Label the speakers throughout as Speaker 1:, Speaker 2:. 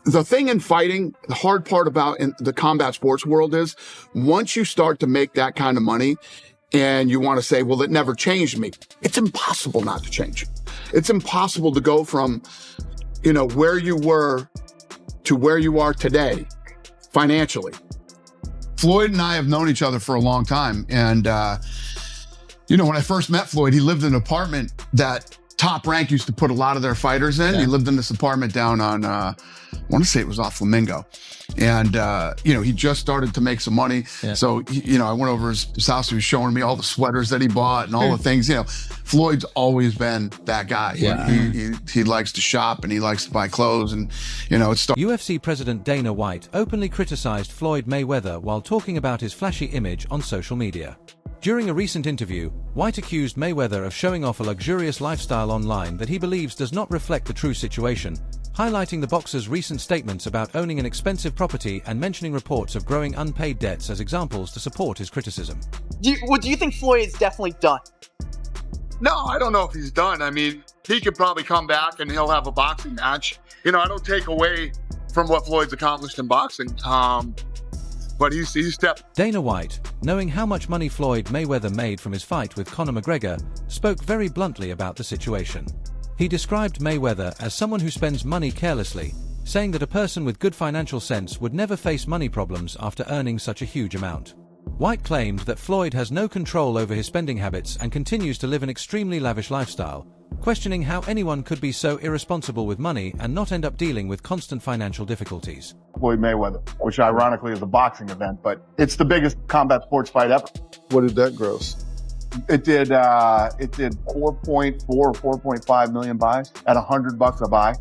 Speaker 1: The thing in fighting, the hard part about in the combat sports world is once you start to make that kind of money and you want to say, well, it never changed me. It's impossible not to change. It's impossible to go from, where you were to where you are today financially. Floyd and I have known each other for a long time. And, when I first met Floyd, he lived in an apartment that Top Rank used to put a lot of their fighters in. Yeah. He lived in this apartment down on, I want to say it was off Flamingo. And, he just started to make some money. Yeah. So, I went over his house. He was showing me all the sweaters that he bought and all the things, Floyd's always been that guy. Yeah. He likes to shop and he likes to buy clothes and,
Speaker 2: UFC President Dana White openly criticized Floyd Mayweather while talking about his flashy image on social media. During a recent interview, White accused Mayweather of showing off a luxurious lifestyle online that he believes does not reflect the true situation, highlighting the boxer's recent statements about owning an expensive property and mentioning reports of growing unpaid debts as examples to support his criticism.
Speaker 3: Do you think Floyd is definitely done?
Speaker 1: No, I don't know if he's done. I mean, he could probably come back and he'll have a boxing match. I don't take away from what Floyd's accomplished in boxing. But he's stepped.
Speaker 2: Dana White, knowing how much money Floyd Mayweather made from his fight with Conor McGregor, spoke very bluntly about the situation. He described Mayweather as someone who spends money carelessly, saying that a person with good financial sense would never face money problems after earning such a huge amount. White claimed that Floyd has no control over his spending habits and continues to live an extremely lavish lifestyle, questioning how anyone could be so irresponsible with money and not end up dealing with constant financial difficulties.
Speaker 4: Floyd Mayweather, which ironically is a boxing event, but it's the biggest combat sports fight ever.
Speaker 5: What did that gross?
Speaker 4: It did 4.4 or 4.5 million buys at $100 a buy.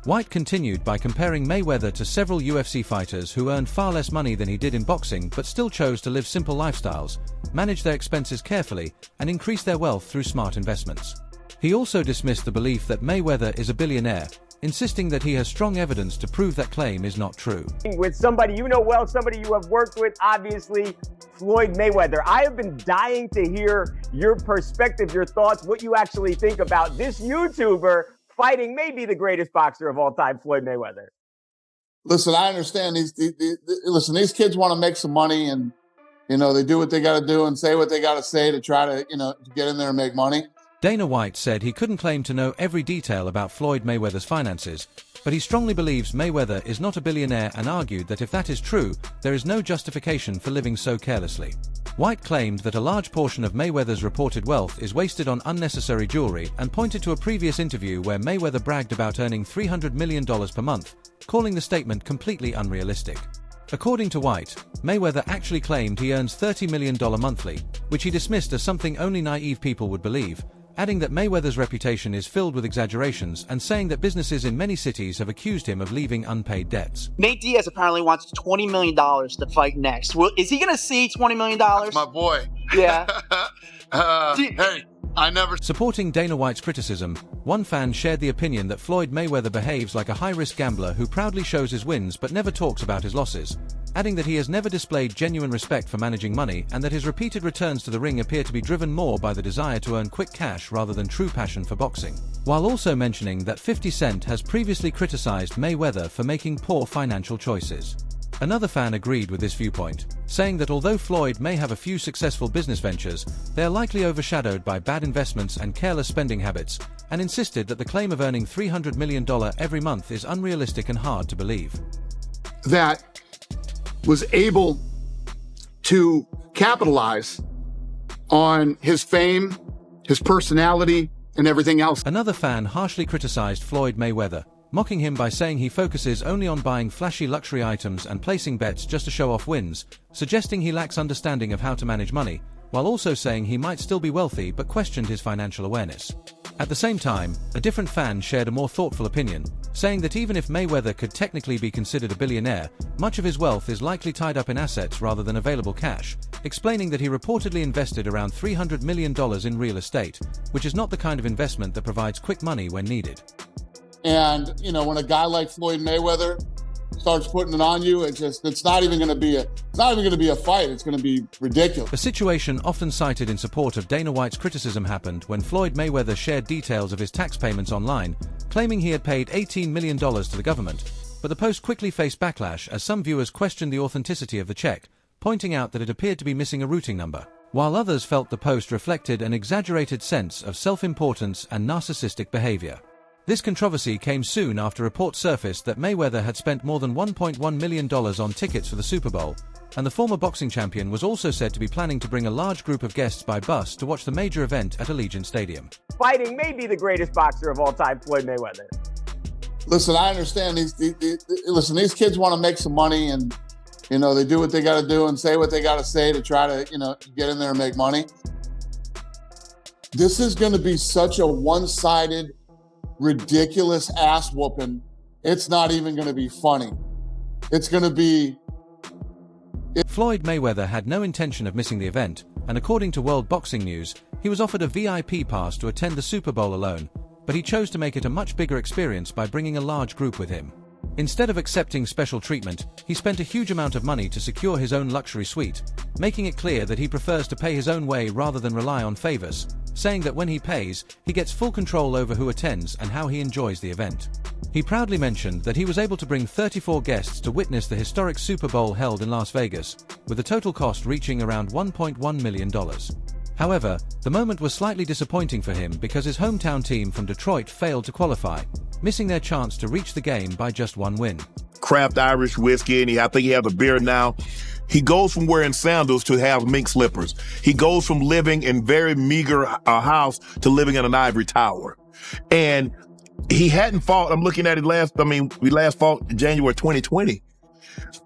Speaker 2: White continued by comparing Mayweather to several UFC fighters who earned far less money than he did in boxing but still chose to live simple lifestyles, manage their expenses carefully, and increase their wealth through smart investments. He also dismissed the belief that Mayweather is a billionaire, insisting that he has strong evidence to prove that claim is not true.
Speaker 6: With somebody you know well, somebody you have worked with, obviously, Floyd Mayweather. I have been dying to hear your perspective, your thoughts, what you actually think about this YouTuber fighting maybe the greatest boxer of all time, Floyd Mayweather.
Speaker 1: Listen, I understand these kids want to make some money and, they do what they got to do and say what they got to say to try to, to get in there and make money.
Speaker 2: Dana White said he couldn't claim to know every detail about Floyd Mayweather's finances, but he strongly believes Mayweather is not a billionaire and argued that if that is true, there is no justification for living so carelessly. White claimed that a large portion of Mayweather's reported wealth is wasted on unnecessary jewelry and pointed to a previous interview where Mayweather bragged about earning $300 million per month, calling the statement completely unrealistic. According to White, Mayweather actually claimed he earns $30 million monthly, which he dismissed as something only naive people would believe, adding that Mayweather's reputation is filled with exaggerations and saying that businesses in many cities have accused him of leaving unpaid debts.
Speaker 3: Nate Diaz apparently wants $20 million to fight next. Is he going to see $20 million?
Speaker 1: That's my boy.
Speaker 3: Yeah.
Speaker 1: Hey, I never...
Speaker 2: Supporting Dana White's criticism, one fan shared the opinion that Floyd Mayweather behaves like a high-risk gambler who proudly shows his wins but never talks about his losses, adding that he has never displayed genuine respect for managing money and that his repeated returns to the ring appear to be driven more by the desire to earn quick cash rather than true passion for boxing, while also mentioning that 50 Cent has previously criticized Mayweather for making poor financial choices. Another fan agreed with this viewpoint, saying that although Floyd may have a few successful business ventures, they are likely overshadowed by bad investments and careless spending habits, and insisted that the claim of earning $300 million every month is unrealistic and hard to believe.
Speaker 1: That was able to capitalize on his fame, his personality, and everything else.
Speaker 2: Another fan harshly criticized Floyd Mayweather, mocking him by saying he focuses only on buying flashy luxury items and placing bets just to show off wins, suggesting he lacks understanding of how to manage money, while also saying he might still be wealthy but questioned his financial awareness. At the same time, a different fan shared a more thoughtful opinion, saying that even if Mayweather could technically be considered a billionaire, much of his wealth is likely tied up in assets rather than available cash, explaining that he reportedly invested around $300 million in real estate, which is not the kind of investment that provides quick money when needed.
Speaker 1: And, when a guy like Floyd Mayweather starts putting it on you, it's not even going to be a fight. It's going to be ridiculous.
Speaker 2: A situation often cited in support of Dana White's criticism happened when Floyd Mayweather shared details of his tax payments online, claiming he had paid $18 million to the government, But the post quickly faced backlash as some viewers questioned the authenticity of the check, pointing out that it appeared to be missing a routing number, while others felt the post reflected an exaggerated sense of self-importance and narcissistic behavior. This controversy came soon after reports surfaced that Mayweather had spent more than $1.1 million on tickets for the Super Bowl, and the former boxing champion was also said to be planning to bring a large group of guests by bus to watch the major event at Allegiant Stadium.
Speaker 6: Fighting may be the greatest boxer of all time, Floyd Mayweather.
Speaker 1: Listen, I understand these kids want to make some money, and they do what they got to do and say what they got to say to try to get in there and make money. This is going to be such a one-sided, ridiculous ass whooping. It's not even going to be funny. It's going to be.
Speaker 2: Floyd Mayweather had no intention of missing the event, and according to World Boxing News, he was offered a VIP pass to attend the Super Bowl alone, but he chose to make it a much bigger experience by bringing a large group with him. Instead of accepting special treatment, he spent a huge amount of money to secure his own luxury suite, making it clear that he prefers to pay his own way rather than rely on favors, saying that when he pays, he gets full control over who attends and how he enjoys the event. He proudly mentioned that he was able to bring 34 guests to witness the historic Super Bowl held in Las Vegas, with the total cost reaching around $1.1 million. However, the moment was slightly disappointing for him because his hometown team from Detroit failed to qualify, missing their chance to reach the game by just one win.
Speaker 5: Craft Irish whiskey, and I think he has a beer now. He goes from wearing sandals to have mink slippers. He goes from living in very meager house to living in an ivory tower. And he hadn't fought. I'm looking at it we last fought in January 2020.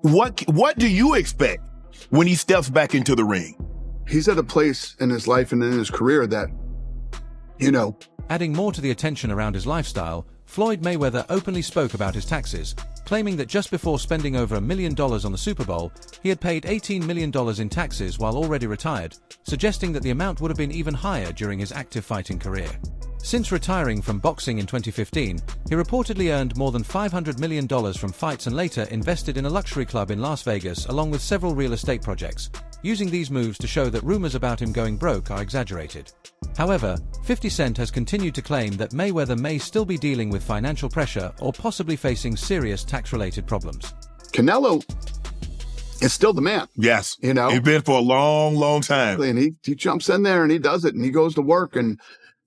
Speaker 5: What do you expect when he steps back into the ring?
Speaker 1: He's at a place in his life and in his career that,
Speaker 2: Adding more to the attention around his lifestyle, Floyd Mayweather openly spoke about his taxes, claiming that just before spending over $1 million on the Super Bowl, he had paid $18 million in taxes while already retired, suggesting that the amount would have been even higher during his active fighting career. Since retiring from boxing in 2015, he reportedly earned more than $500 million from fights and later invested in a luxury club in Las Vegas along with several real estate projects, using these moves to show that rumors about him going broke are exaggerated. However, 50 Cent has continued to claim that Mayweather may still be dealing with financial pressure or possibly facing serious tax-related problems.
Speaker 1: Canelo is still the man.
Speaker 5: Yes. He's been for a long, long time.
Speaker 1: And he jumps in there and he does it and he goes to work, and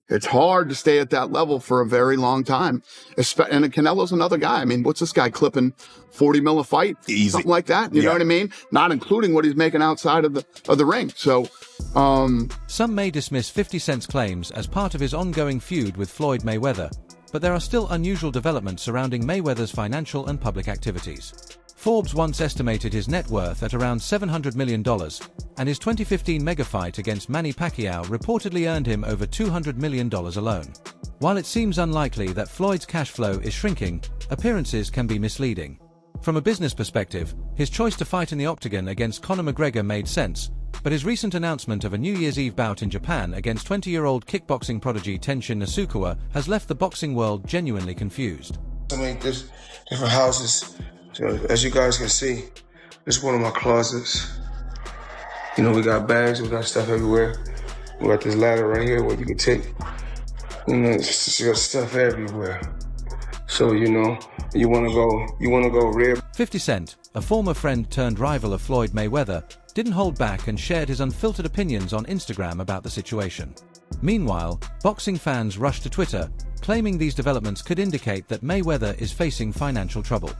Speaker 1: it's hard to stay at that level for a very long time. And Canelo's another guy. What's this guy clipping 40 mil a fight?
Speaker 5: Easy.
Speaker 1: Something like that. You know what I mean? Not including what he's making outside of the ring. So,
Speaker 2: some may dismiss 50 Cent's claims as part of his ongoing feud with Floyd Mayweather, but there are still unusual developments surrounding Mayweather's financial and public activities. Forbes once estimated his net worth at around $700 million, and his 2015 mega fight against Manny Pacquiao reportedly earned him over $200 million alone. While it seems unlikely that Floyd's cash flow is shrinking, appearances can be misleading. From a business perspective, his choice to fight in the octagon against Conor McGregor made sense, but his recent announcement of a New Year's Eve bout in Japan against 20-year-old kickboxing prodigy Tenshin Nasukawa has left the boxing world genuinely confused.
Speaker 7: There's different houses. So as you guys can see, this is one of my closets. We got bags, we got stuff everywhere. We got this ladder right here where you can take, just got stuff everywhere. So, you wanna go rare.
Speaker 2: 50 Cent, a former friend turned rival of Floyd Mayweather, didn't hold back and shared his unfiltered opinions on Instagram about the situation. Meanwhile, boxing fans rushed to Twitter, claiming these developments could indicate that Mayweather is facing financial trouble.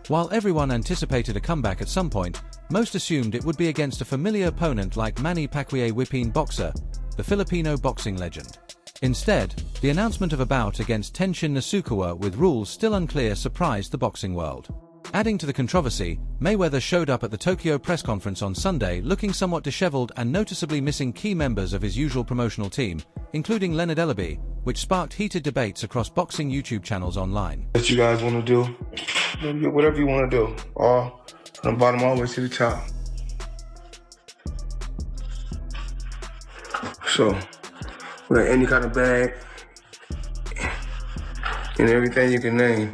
Speaker 2: While everyone anticipated a comeback at some point, most assumed it would be against a familiar opponent like Manny Pacquiao whipping boxer, the Filipino boxing legend. Instead, the announcement of a bout against Tenshin Nasukawa with rules still unclear surprised the boxing world. Adding to the controversy, Mayweather showed up at the Tokyo press conference on Sunday looking somewhat disheveled and noticeably missing key members of his usual promotional team, including Leonard Ellaby, which sparked heated debates across boxing YouTube channels online.
Speaker 7: What you guys want to do, whatever you want to do, all from the bottom all the way to the top. So, we got any kind of bag and everything you can name.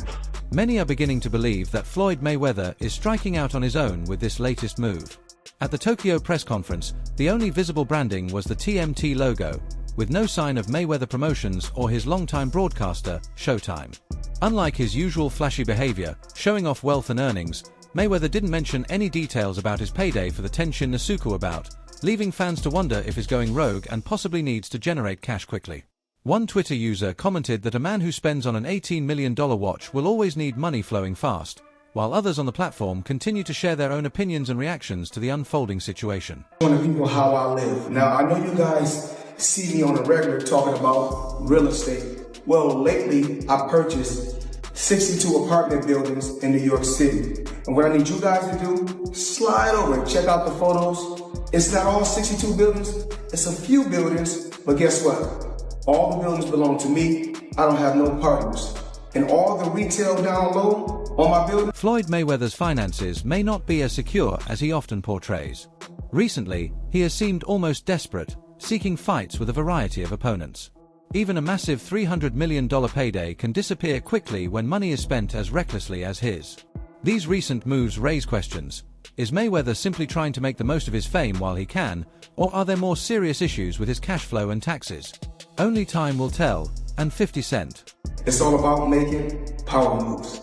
Speaker 2: Many are beginning to believe that Floyd Mayweather is striking out on his own with this latest move. At the Tokyo press conference, the only visible branding was the TMT logo, with no sign of Mayweather Promotions or his longtime broadcaster, Showtime. Unlike his usual flashy behavior, showing off wealth and earnings, Mayweather didn't mention any details about his payday for the Tenshin Nasuku bout, leaving fans to wonder if he's going rogue and possibly needs to generate cash quickly. One Twitter user commented that a man who spends on an $18 million watch will always need money flowing fast, while others on the platform continue to share their own opinions and reactions to the unfolding situation.
Speaker 8: Showing people how I live. Now, I know you guys see me on a regular talking about real estate. Well, lately, I purchased 62 apartment buildings in New York City. And what I need you guys to do, slide over and check out the photos. It's not all 62 buildings, it's a few buildings, but guess what? All the buildings belong to me. I don't have no partners. And all the retail down low on my building.
Speaker 2: Floyd Mayweather's finances may not be as secure as he often portrays. Recently, he has seemed almost desperate, seeking fights with a variety of opponents. Even a massive $300 million payday can disappear quickly when money is spent as recklessly as his. These recent moves raise questions. Is Mayweather simply trying to make the most of his fame while he can, or are there more serious issues with his cash flow and taxes? Only time will tell, and 50 Cent.
Speaker 8: It's all about making power moves.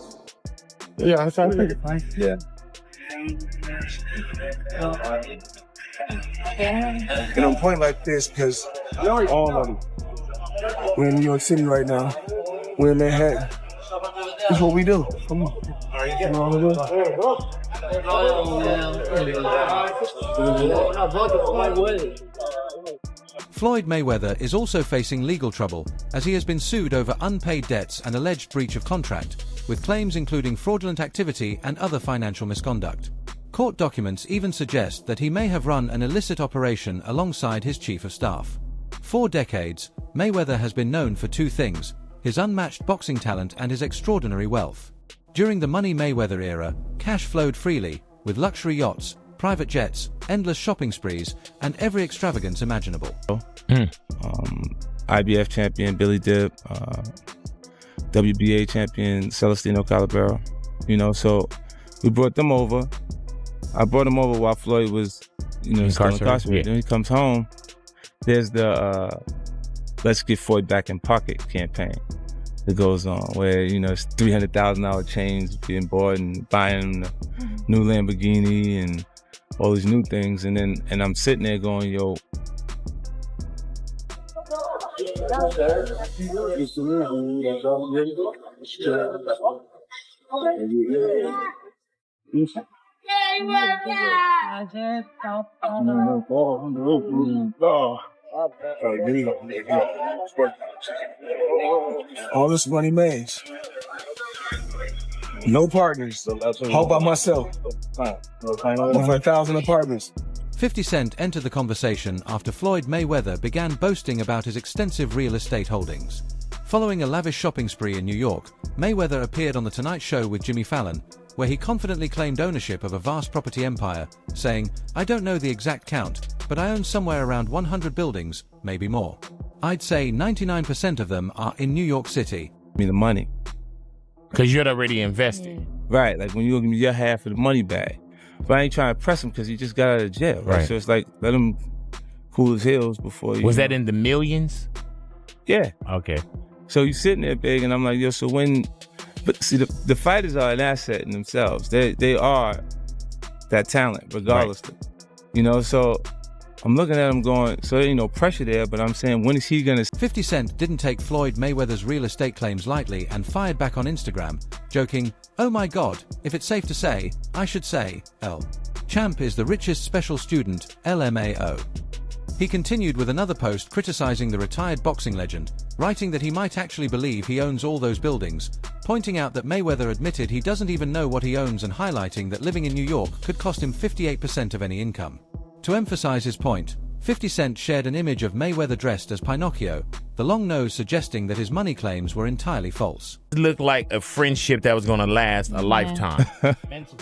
Speaker 4: Yeah, I think it's fine. Yeah.
Speaker 8: And I'm pointing like this because all of them. We're in New York City right now. We're in Manhattan. That's what we do. Come on. You know what I'm doing?
Speaker 2: Floyd Mayweather is also facing legal trouble, as he has been sued over unpaid debts and alleged breach of contract, with claims including fraudulent activity and other financial misconduct. Court documents even suggest that he may have run an illicit operation alongside his chief of staff. For decades, Mayweather has been known for two things: his unmatched boxing talent and his extraordinary wealth. During the Money Mayweather era, cash flowed freely, with luxury yachts, private jets, endless shopping sprees, and every extravagance imaginable.
Speaker 9: IBF champion Billy Dip, WBA champion Celestino Calabero. You know, so we brought them over. I brought him over while Floyd was, still incarcerated. Yeah. Then he comes home. There's the Let's Get Floyd Back in Pocket campaign that goes on, where it's $300,000 chains being bought and buying a new Lamborghini and all these new things, and I'm sitting there going, yo.
Speaker 8: All this money made. No partners. All by myself. 1,000 apartments.
Speaker 2: 50 Cent entered the conversation after Floyd Mayweather began boasting about his extensive real estate holdings. Following a lavish shopping spree in New York, Mayweather appeared on The Tonight Show with Jimmy Fallon, where he confidently claimed ownership of a vast property empire, saying, "I don't know the exact count, but I own somewhere around 100 buildings, maybe more. I'd say 99% of them are in New York City."
Speaker 9: The money.
Speaker 10: Because you'd already invested.
Speaker 9: Right, like when you give me your half of the money back. But I ain't trying to press him because he just got out of jail, right? So it's like, let him cool his heels before you.
Speaker 10: Was that in the millions?
Speaker 9: Yeah.
Speaker 10: Okay.
Speaker 9: So you sitting there big, and I'm like, yo, so when... But see, the fighters are an asset in themselves. They are that talent, regardless. Right. So I'm looking at him going, so there ain't no pressure there, but I'm saying, when is he gonna...
Speaker 2: 50 Cent didn't take Floyd Mayweather's real estate claims lightly and fired back on Instagram, joking, "Oh my God, if it's safe to say, I should say, L. Champ is the richest special student, LMAO." He continued with another post criticizing the retired boxing legend, writing that he might actually believe he owns all those buildings, pointing out that Mayweather admitted he doesn't even know what he owns and highlighting that living in New York could cost him 58% of any income. To emphasize his point, 50 Cent shared an image of Mayweather dressed as Pinocchio, the long nose suggesting that his money claims were entirely false.
Speaker 10: It looked like a friendship that was going to last a lifetime.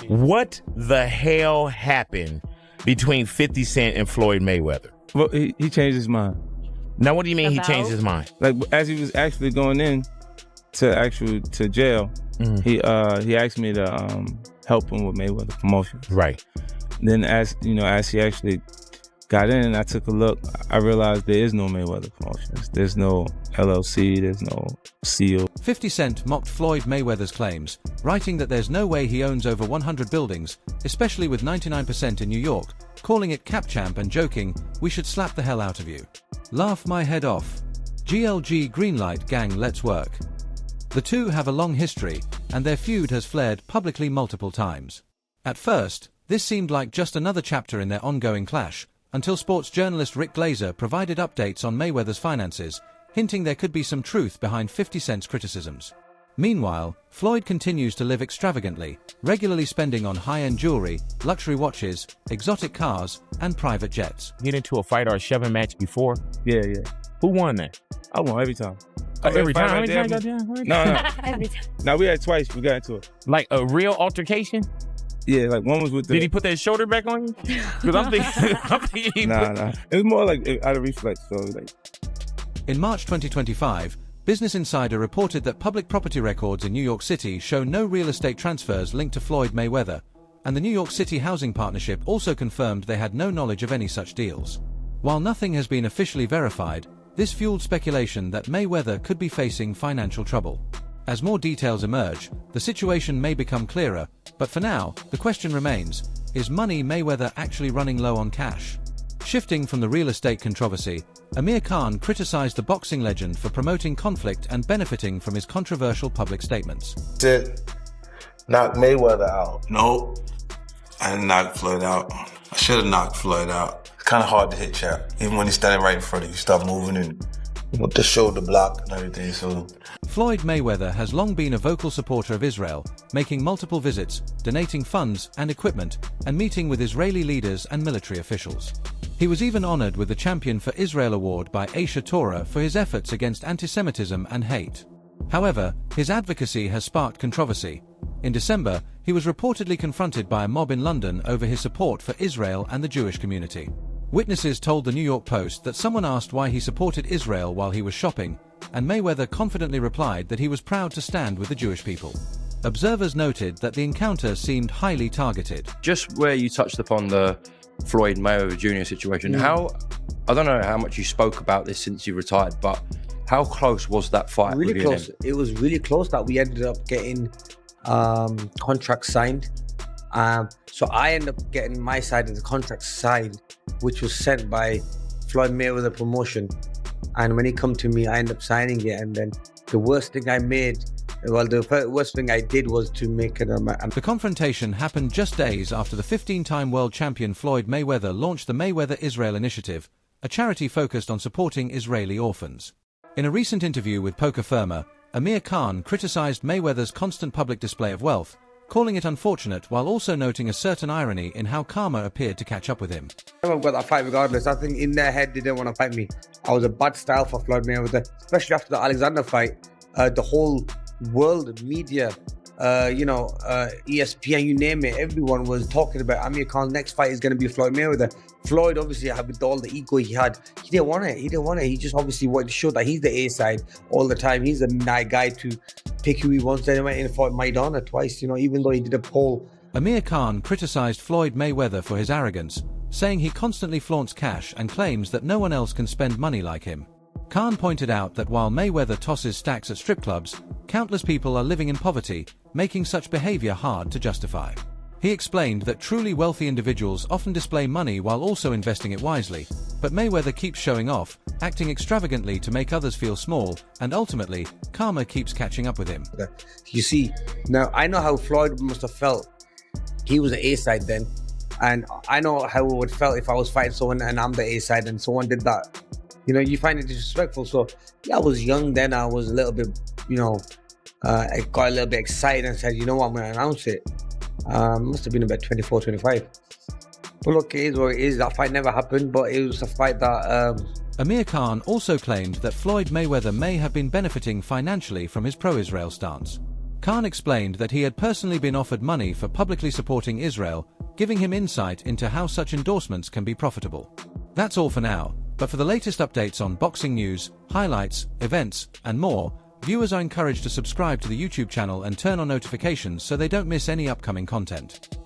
Speaker 10: What the hell happened between 50 Cent and Floyd Mayweather?
Speaker 9: Well, he changed his mind.
Speaker 10: Now, what do you mean he changed his mind?
Speaker 9: Like, as he was actually going in to jail, he asked me to help him with Mayweather promotions.
Speaker 10: Right.
Speaker 9: Then as he actually got in and I took a look. I realized there is no Mayweather Promotions. There's no LLC. There's no seal.
Speaker 2: 50 Cent mocked Floyd Mayweather's claims, writing that there's no way he owns over 100 buildings, especially with 99% in New York, calling it cap champ and joking, "We should slap the hell out of you. Laugh my head off. GLG Greenlight gang, let's work." The two have a long history, and their feud has flared publicly multiple times. At first, this seemed like just another chapter in their ongoing clash, until sports journalist Rick Glazer provided updates on Mayweather's finances, hinting there could be some truth behind 50 Cent's criticisms. Meanwhile, Floyd continues to live extravagantly, regularly spending on high-end jewelry, luxury watches, exotic cars, and private jets.
Speaker 10: Get into a fight or a shoving match before?
Speaker 9: Yeah.
Speaker 10: Who won that?
Speaker 9: I won every time.
Speaker 10: Every time?
Speaker 9: Right there. No.
Speaker 11: Every time.
Speaker 9: Now we had twice. We got into it.
Speaker 10: Like a real altercation?
Speaker 9: Yeah, like one was with the...
Speaker 10: Did he put that shoulder back on you? Because I'm thinking...
Speaker 9: Nah. It was more like out of reflex, so like...
Speaker 2: In March 2025, Business Insider reported that public property records in New York City show no real estate transfers linked to Floyd Mayweather, and the New York City Housing Partnership also confirmed they had no knowledge of any such deals. While nothing has been officially verified, this fueled speculation that Mayweather could be facing financial trouble. As more details emerge, the situation may become clearer, but for now, the question remains, is Money Mayweather actually running low on cash? Shifting from the real estate controversy, Amir Khan criticized the boxing legend for promoting conflict and benefiting from his controversial public statements.
Speaker 7: Did knock Mayweather out?
Speaker 12: No, I didn't knock Floyd out. I should have knocked Floyd out. It's kind of hard to hit Chap. Even when he's standing right in front of you, start moving and with the shoulder block and everything, so...
Speaker 2: Floyd Mayweather has long been a vocal supporter of Israel, making multiple visits, donating funds and equipment, and meeting with Israeli leaders and military officials. He was even honored with the Champion for Israel Award by Aisha Torah for his efforts against anti-Semitism and hate. However, his advocacy has sparked controversy. In December, he was reportedly confronted by a mob in London over his support for Israel and the Jewish community. Witnesses told the New York Post that someone asked why he supported Israel while he was shopping, and Mayweather confidently replied that he was proud to stand with the Jewish people. Observers noted that the encounter seemed highly targeted.
Speaker 13: Just where you touched upon the Floyd Mayweather Jr. situation, I don't know how much you spoke about this since you retired, but how close was that fight?
Speaker 14: Really close. It was really close that we ended up getting contracts signed. So I ended up getting my side of the contract signed, which was sent by Floyd Mayweather Promotion. And when he come to me, I ended up signing it. And then the worst thing I did was to make it.
Speaker 2: The confrontation happened just days after the 15-time world champion Floyd Mayweather launched the Mayweather Israel Initiative, a charity focused on supporting Israeli orphans. In a recent interview with Poker Firma, Amir Khan criticized Mayweather's constant public display of wealth, calling it unfortunate while also noting a certain irony in how karma appeared to catch up with him.
Speaker 14: I've got that fight regardless. I think in their head they didn't want to fight me. I was a bad style for Floyd Mayweather, especially after the Alexander fight. The whole world, media, ESPN, you name it, everyone was talking about Amir Khan's next fight is going to be Floyd Mayweather. Floyd, obviously, with all the ego he had, he didn't want it. He just obviously wanted to show that he's the A side all the time. He's a nice guy to pick who he wants. Then he went in and fought Maidana twice, even though he did a poll.
Speaker 2: Amir Khan criticized Floyd Mayweather for his arrogance, saying he constantly flaunts cash and claims that no one else can spend money like him. Khan pointed out that while Mayweather tosses stacks at strip clubs, countless people are living in poverty, making such behavior hard to justify. He explained that truly wealthy individuals often display money while also investing it wisely, but Mayweather keeps showing off, acting extravagantly to make others feel small, and ultimately, karma keeps catching up with him.
Speaker 14: You see, now I know how Floyd must have felt. He was the A side then, and I know how it would felt if I was fighting someone and I'm the A side and someone did that. You find it disrespectful. So yeah, I was young then. I was a little bit, I got a little bit excited and said, you know what, I'm going to announce it. Must have been about 24, 25. But look, it is what it is. That fight never happened, but it was a fight that...
Speaker 2: Amir Khan also claimed that Floyd Mayweather may have been benefiting financially from his pro-Israel stance. Khan explained that he had personally been offered money for publicly supporting Israel, giving him insight into how such endorsements can be profitable. That's all for now. But for the latest updates on boxing news, highlights, events, and more, viewers are encouraged to subscribe to the YouTube channel and turn on notifications so they don't miss any upcoming content.